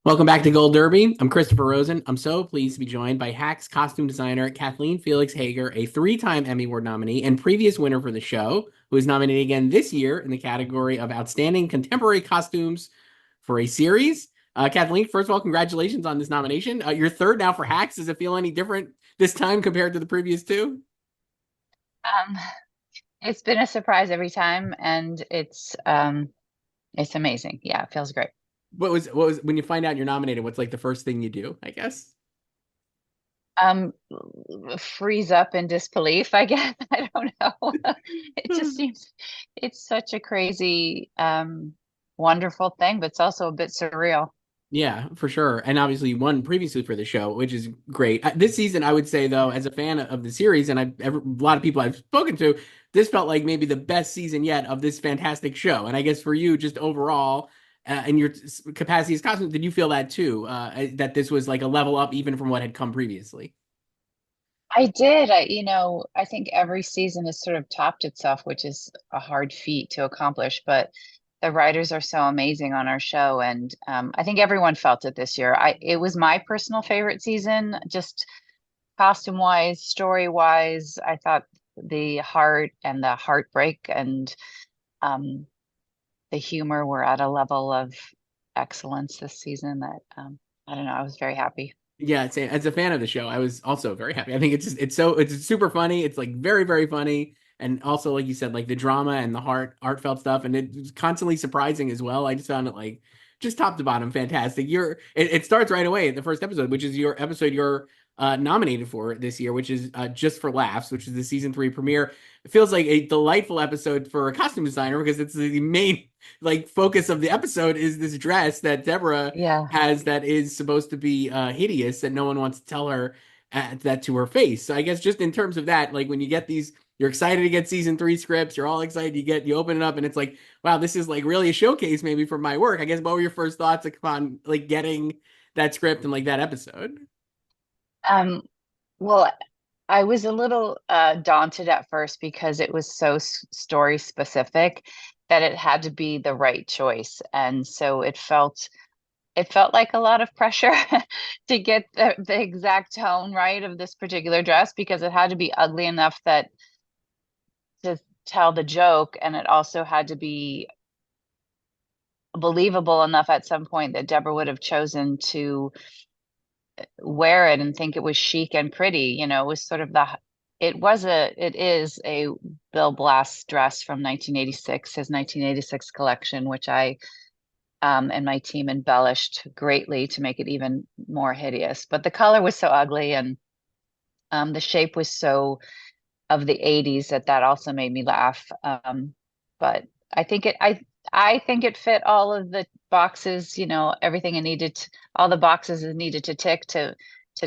Welcome back to Gold Derby. I'm Christopher Rosen. I'm so pleased to be joined by Hacks costume designer Kathleen Felix-Hager, a three-time Emmy Award nominee and previous winner for the show, who is nominated again this year in the category of Outstanding Contemporary Costumes for a Series. Kathleen, first of all, congratulations on this nomination. You're third now for Hacks. Does it feel any different this time compared to the previous two? Um, it's been a surprise every time, and it's amazing. Yeah, it feels great. What was when you find out you're nominated? What's like the first thing you do? I guess. Um, Freeze up in disbelief, I guess. I don't know. It just seems it's such a crazy, wonderful thing, but it's also a bit surreal. Yeah, for sure. And obviously you won previously for the show, which is great. This season, I would say though, as a fan of the series, and a lot of people I've spoken to, this felt like maybe the best season yet of this fantastic show. And I guess for you, just overall, in your capacity as costume, did you feel that too? That this was like a level up even from what had come previously? I did. I think every season has sort of topped itself, which is a hard feat to accomplish, but the writers are so amazing on our show, and I think everyone felt it this year. It was my personal favorite season, just costume wise, story wise. I thought the heart and the heartbreak and um, the humor were at a level of excellence this season that I don't know. I was very happy. Yeah, as a fan of the show, I was also very happy. I think it's super funny. It's like very, very funny. And also, like you said, like the drama and the heartfelt stuff, and it's constantly surprising as well. I just found it like just top to bottom fantastic. It starts right away at the first episode, which is your episode you're nominated for this year, which is Just for Laughs, which is the season three premiere. It feels like a delightful episode for a costume designer because it's the main like focus of the episode is this dress that Deborah Yeah. has that is supposed to be hideous that no one wants to tell her that to her face. So I guess just in terms of that, like when you get these, you're excited to get season three scripts. You're all excited. You open it up and it's like, wow, this is like really a showcase maybe for my work. I guess what were your first thoughts upon like getting that script and like that episode? Um, well, I was a little daunted at first because it was so story specific that it had to be the right choice, and so it felt like a lot of pressure to get the exact tone right of this particular dress because it had to be ugly enough that to tell the joke, and it also had to be believable enough at some point that Deborah would have chosen to wear it and think it was chic and pretty. It was sort of it is a Bill Blass dress from 1986, his 1986 collection, which I and my team embellished greatly to make it even more hideous. But the color was so ugly, and the shape was so of the 80s that also made me laugh. But I think I think it fit all of the boxes, everything it needed, all the boxes it needed to tick to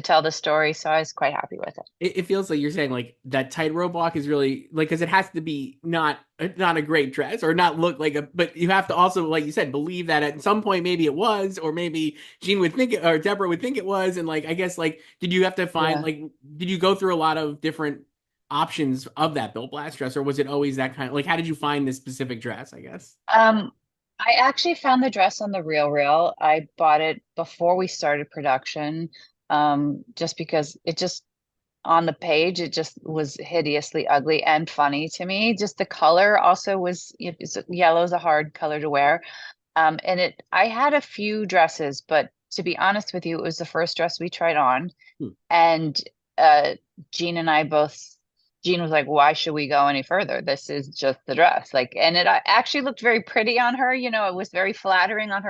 tell the story. So I was quite happy with it. It feels like you're saying like that tightrope walk is really like because it has to be not a great dress or not look like a but you have to also like you said believe that at some point maybe it was or maybe Jean would think it or Deborah would think it was and like I guess like did you have to find Yeah. like did you go through a lot of different options of that Bill Blass dress or was it always that kind of like how did you find this specific dress I guess. Um, I actually found the dress on the Real. I bought it before we started production, just because it just on the page it just was hideously ugly and funny to me. Just the color also yellow is a hard color to wear. And I had a few dresses, but to be honest with you, it was the first dress we tried on. Hmm. And uh, Jean and I both, Jean was like, why should we go any further? This is just the dress. Like, and it actually looked very pretty on her. It was very flattering on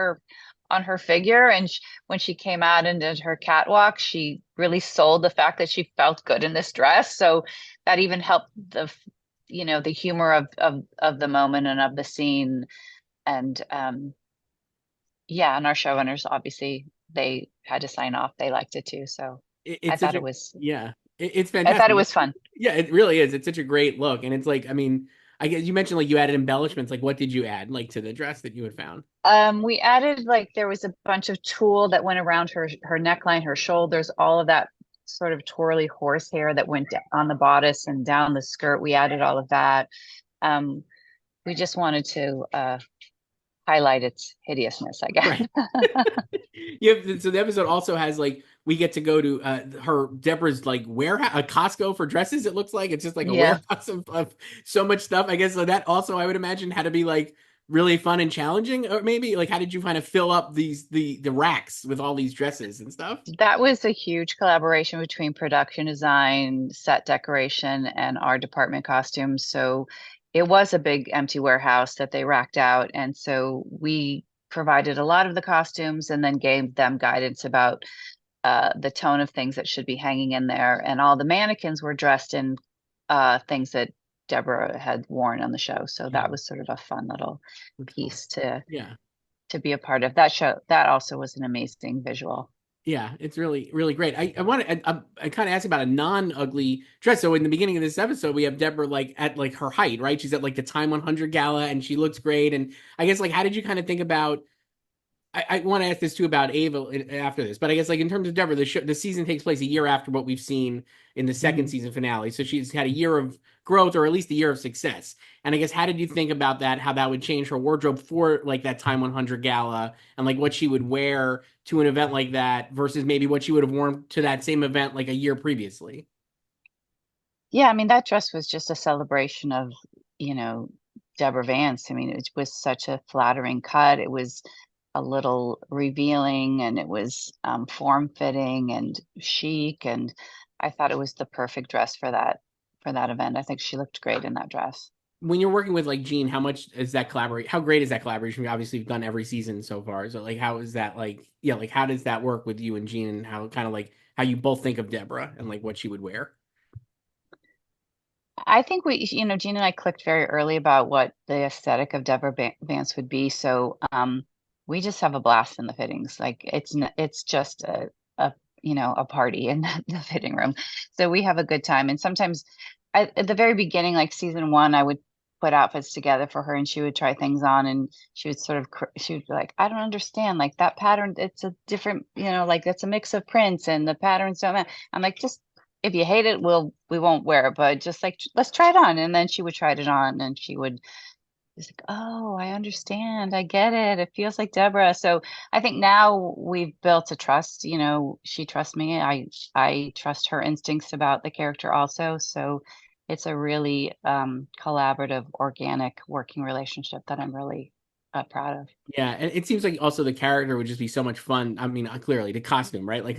her figure. And when she came out and did her catwalk, she really sold the fact that she felt good in this dress. So that even helped the humor of the moment and of the scene. And yeah, and our showrunners obviously they had to sign off. They liked it too. So I It's such thought a it was yeah it's I thought it fantastic. was fun. Yeah, it really is. It's such a great look, and it's like, I mean, I guess you mentioned like you added embellishments. Like, what did you add like to the dress that you had found? We added like there was a bunch of tulle that went around her neckline, her shoulders, all of that sort of twirly horsehair that went on the bodice and down the skirt. We added all of that. Um, we just wanted to highlight its hideousness, I guess. Right. So the episode also has like we get to go to her Deborah's like warehouse, a Costco for dresses. It looks like it's just like a Yeah. warehouse of so much stuff. I guess so that also I would imagine had to be like really fun and challenging. Or maybe like how did you kind of fill up the racks with all these dresses and stuff? That was a huge collaboration between production design, set decoration, and our department costumes. So it was a big empty warehouse that they racked out. And so we provided a lot of the costumes and then gave them guidance about the tone of things that should be hanging in there. And all the mannequins were dressed in things that Deborah had worn on the show. So that Oh, was sort of a fun little that's cool. piece to Yeah. be a part of that show. That also was an amazing visual. Yeah, it's really, really great. I want to, I kind of asked about a non-ugly dress. So in the beginning of this episode, we have Deborah like at like her height, right? She's at like the Time 100 gala and she looks great. And I guess like, how did you kind of think about I want to ask this too about Ava after this, but I guess like in terms of Deborah, the season takes place a year after what we've seen in the second Mhm. season finale. So she's had a year of growth or at least a year of success. And I guess how did you think about that? How that would change her wardrobe for like that Time 100 gala and like what she would wear to an event like that versus maybe what she would have worn to that same event like a year previously. Yeah, I mean, that dress was just a celebration of, you know, Deborah Vance. I mean, it was such a flattering cut. It was a little revealing and it was form-fitting and chic. And I thought it was the perfect dress for that event. I think she looked great in that dress. When you're working with like Gene, how much is that collaborate? How great is that collaboration? Obviously, you've done every season so far. So like, how is that like? Yeah, like how does that work with you and Gene, and how kind of like how you both think of Deborah and like what she would wear? I think Gene and I clicked very early about what the aesthetic of Vance would be. So we just have a blast in the fittings. Like it's just a a party in the fitting room. So we have a good time. And sometimes at the very beginning, like season one, I would put outfits together for her and she would try things on and she would she would be like, I don't understand. Like that pattern, it's a different, like it's a mix of prints and the patterns don't match. I'm like, just if you hate it, we won't wear it, but just like let's try it on. And then she would try it on and she would just like, oh, I understand. I get it. It feels like Deborah. So I think now we've built a trust. She trusts me. I trust her instincts about the character also. So it's a really collaborative, organic working relationship that I'm really proud of. Yeah, and it seems like also the character would just be so much fun. I mean, clearly the costume, right? Like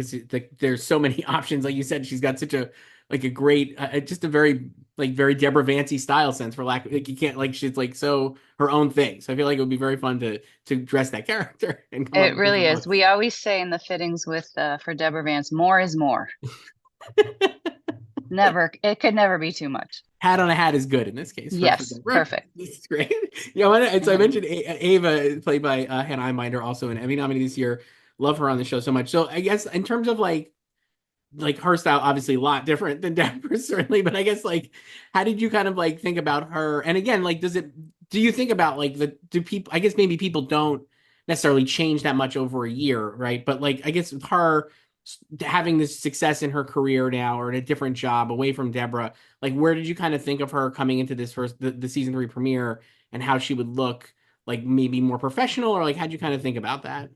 there's so many options. Like you said, she's got such a like a great, just a very like very Deborah Vance style sense for lack. Like you can't like she's like so her own thing. So I feel like it would be very fun to dress that character and come up It with really different is. looks. We always say in the fittings with for Deborah Vance, more is more. Never, it could never be too much. Hat on a hat is good in this case for Yes, Deborah. perfect. This is great. And so I mentioned Ava, played by Hannah Einbinder, also an Emmy nominee this year. Love her on the show so much. So I guess in terms of like her style, obviously a lot different than Deborah's certainly, but I guess like how did you kind of like think about her? And again, like do you think about like do people, I guess maybe people don't necessarily change that much over a year, right? But like I guess with her having this success in her career now or in a different job away from Deborah, like where did you kind of think of her coming into this the season three premiere and how she would look like maybe more professional or like how'd you kind of think about that?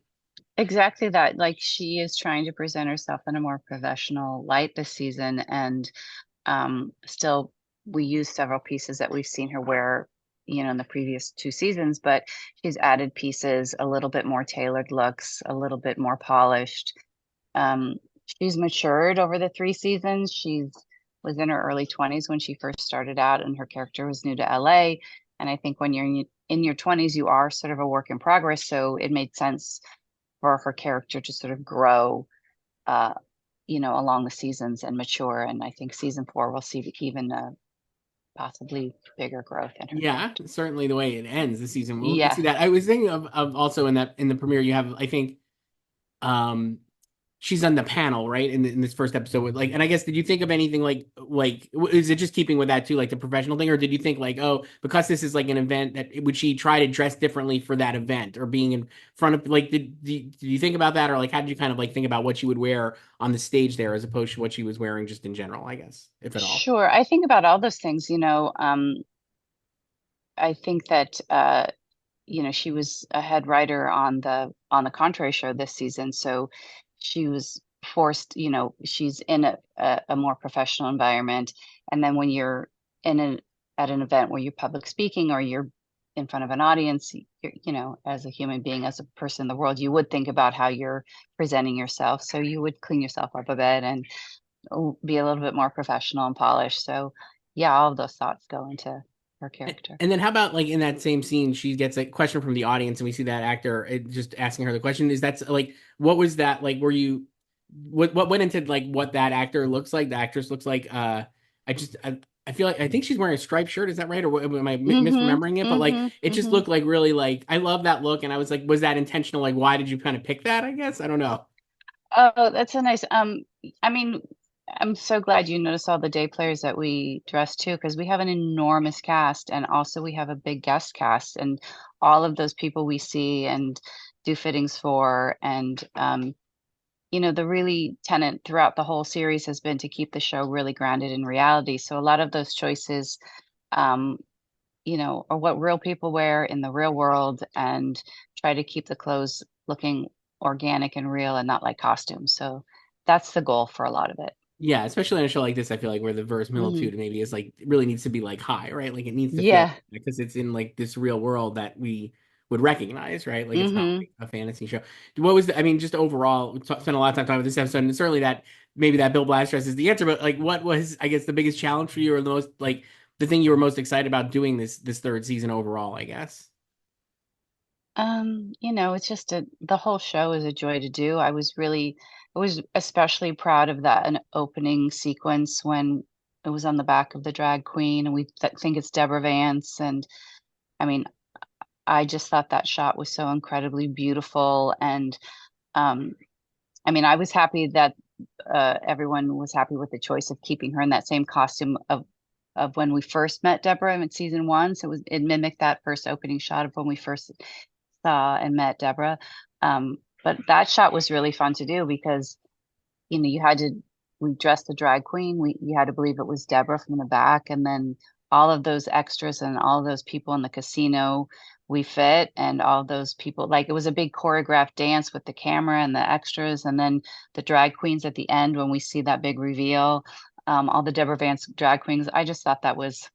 Exactly that. Like she is trying to present herself in a more professional light this season, and still we use several pieces that we've seen her wear, in the previous two seasons, but she's added pieces, a little bit more tailored looks, a little bit more polished. Um, she's matured over the three seasons. She's was in her early 20s when she first started out, and her character was new to LA. And I think when you're in your 20s, you are sort of a work in progress. So it made sense for her character to sort of grow, uh, along the seasons and mature. And I think season four will see even possibly bigger growth in her Yeah, character. certainly the way it ends the season. We'll get to see Yeah, that. I was thinking of also in that in the premiere you have I think she's on the panel, right? In this first episode with like and I guess did you think of anything is it just keeping with that too, like the professional thing, or did you think like, oh, because this is like an event that would she try to dress differently for that event or being in front of like did you think about that or like how did you kind of like think about what she would wear on the stage there as opposed to what she was wearing just in general, I guess, if at all? sure. I think about all those things. I think that she was a head writer on the Contrary show this season, so she was forced, she's in a more professional environment. And then when you're in an at an event where you're public speaking or you're in front of an audience, as a human being, as a person in the world, you would think about how you're presenting yourself. So you would clean yourself up a bit and be a little bit more professional and polished. So yeah, all of those thoughts go into her character. And then how about like in that same scene, she gets a question from the audience, and we see that actor just asking her the question. Is that's like what was that like? Were you what went into like what that actor looks like? The actress looks like. I feel like I think she's wearing a striped shirt. Is that right, or am I Mm-hmm. misremembering it? But like Mm-hmm. it just Mm-hmm. looked like really like I love that look, and I was like, was that intentional? Like, why did you kind of pick that? I guess I don't know. Oh, that's a nice. I mean, I'm so glad you noticed all the day players that we dressed too, because we have an enormous cast, and also we have a big guest cast, and all of those people we see and do fittings for, and the really tenet throughout the whole series has been to keep the show really grounded in reality. So a lot of those choices, um, are what real people wear in the real world, and try to keep the clothes looking organic and real and not like costumes. So that's the goal for a lot of it. Yeah, especially on a show like this, I feel like where the Hmm. verisimilitude maybe is like really needs to be like high, right? Like it needs to fit Yeah. because it's in like this real world that we would recognize, right? Like it's not Hmm. like a fantasy show. What was I mean, just overall, spent a lot of time talking about this episode, and certainly that maybe that Bill Blass dress is the answer, but like what was I guess the biggest challenge for you, or the most like the thing you were most excited about doing this third season overall, I guess. It's just the whole show is a joy to do. I was especially proud of that an opening sequence when it was on the back of the drag queen and we think it's Deborah Vance. And I mean, I just thought that shot was so incredibly beautiful. And um, I mean, I was happy that everyone was happy with the choice of keeping her in that same costume of when we first met Deborah in season one. So it mimicked that first opening shot of when we first saw and met Deborah. But that shot was really fun to do because you had to we dressed the drag queen. You had to believe it was Deborah from the back, and then all of those extras and all of those people in the casino we fit, and all of those people, like it was a big choreographed dance with the camera and the extras, and then the drag queens at the end when we see that big reveal, all the Deborah Vance drag queens. I just thought that was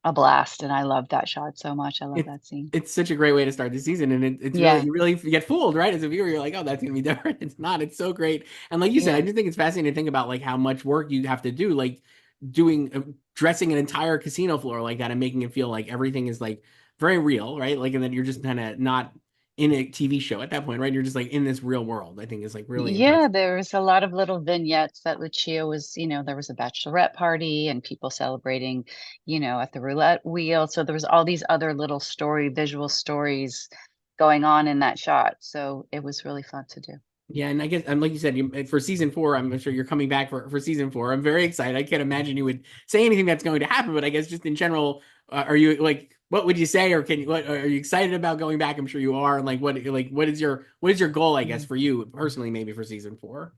a blast, and I loved that shot so much. I love It that scene. it's such a great way to start the season, and it's really Yeah, you really get fooled, right? As a viewer, you're like, oh, that's gonna be different. It's not. It's so great, and like you said, I yeah. just think it's fascinating to think about like how much work you have to do, like doing dressing an entire casino floor like that and making it feel like everything is like very real, right? Like, and then you're just kind of not in a TV show at that point, right? You're just like in this real world. I think is like really Yeah, impressive. there was a lot of little vignettes that Lucia was, there was a bachelorette party and people celebrating, at the roulette wheel. So there was all these other little visual stories going on in that shot. So it was really fun to do. Yeah, and I guess like you said, for season four, I'm sure you're coming back for season four. I'm very excited. I can't imagine you would say anything that's going to happen, but I guess just in general, are you like, what would you say, or can you, what are you excited about going back? I'm sure you are. And like, what is your goal? I guess Mhm. for you personally, maybe for season four.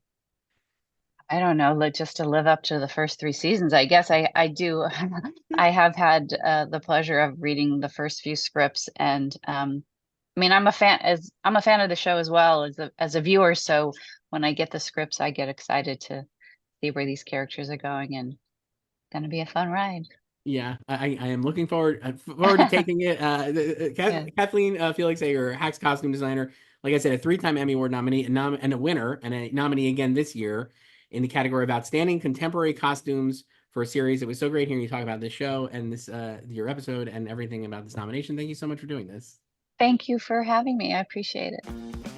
I don't know, like just to live up to the first three seasons. I guess I do. I have had the pleasure of reading the first few scripts, and I mean, I'm a fan of the show as well as a viewer. So when I get the scripts, I get excited to see where these characters are going, and it's going to be a fun ride. Yeah, I am looking forward to taking it. Yeah. Kathleen Felix-Hager, Hacks costume designer, like I said, a three-time Emmy Award nominee and a winner and a nominee again this year in the category of outstanding contemporary costumes for a series. It was so great hearing you talk about this show and this your episode and everything about this nomination. Thank you so much for doing this. Thank you for having me. I appreciate it.